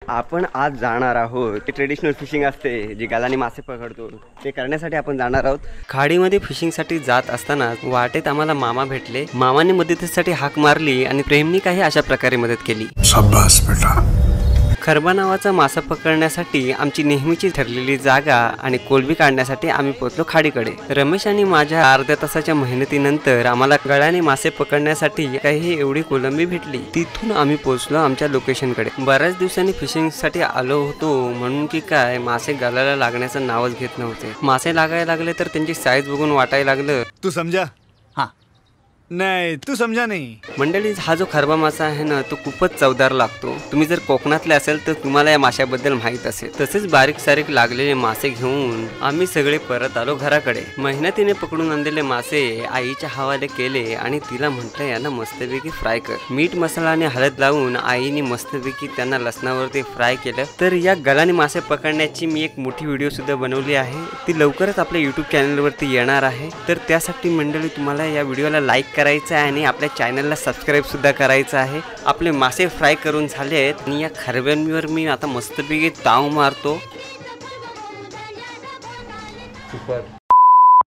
आपण आज जाणार आहोत ते ट्रेडिशनल फिशिंग असते जी गालाने मासे पकडतो ते करण्यासाठी आपण जाणार आहोत। खाडीमध्ये फिशिंगसाठी जात असताना वाटेत आम्हाला मामा भेटले। मामाने मदतीसाठी हाक मारली आणि प्रेमनी काही अशा प्रकारे मदत केली। शाबास बेटा। खरबा नावाचा मासा पकडण्यासाठी आमची नेहमीची ठरलेली जागा आणि कोलबी काढण्यासाठी आम्ही पोहोचलो खाडीकडे। रमेश आणि माझ्या अर्ध्या तासाच्या मेहनतीनंतर आम्हाला गळाने मासे पकडण्यासाठी काही एवढी कोलंबी भेटली। तिथून आम्ही पोहोचलो आमच्या लोकेशनकडे। बऱ्याच दिवसांनी फिशिंगसाठी आलो होतो म्हणून की काय मासे गळाला लागण्याचं नावच घेत नव्हते। मासे लागायला लागले तर त्यांची साईज बघून वाटायला लागलं तू समझा? हाँ नाही तू समझा नाही। मंडळी, हा जो खरबा मासा आहे ना तो खूपच चवदार लागतो। तुम्ही जर कोकणातले असेल तर तुम्हाला या माशाबद्दल माहित असेल। तसेच बारीक सारीक लागलेले मासे घेऊन आम्ही सगळे परत आलो घराकडे। मेहनतीने पकडून आणलेले मासे आईच्या हवाले केले आणि तिला म्हटलं यांना मस्तपैकी फ्राय कर। मीठ मसाला आणि हळद लावून आईने मस्तपैकी त्यांना लसणावरती फ्राय केलं। तर या गळाने मासे पकडण्याची मी एक मोठी व्हिडिओ सुद्धा बनवली आहे, ती लवकरच आपल्या यूट्यूब चॅनलवरती येणार आहे। तर त्यासाठी मंडळी तुम्हाला या व्हिडिओला लाईक करायचं आहे आणि आपल्या चॅनलला सबस्क्राईब सुद्धा करायचं आहे। आपले मासे फ्राय करून झाले आहेत आणि या खरब्यांवर मी आता मस्तपैकी ताव मारतो। सुपर।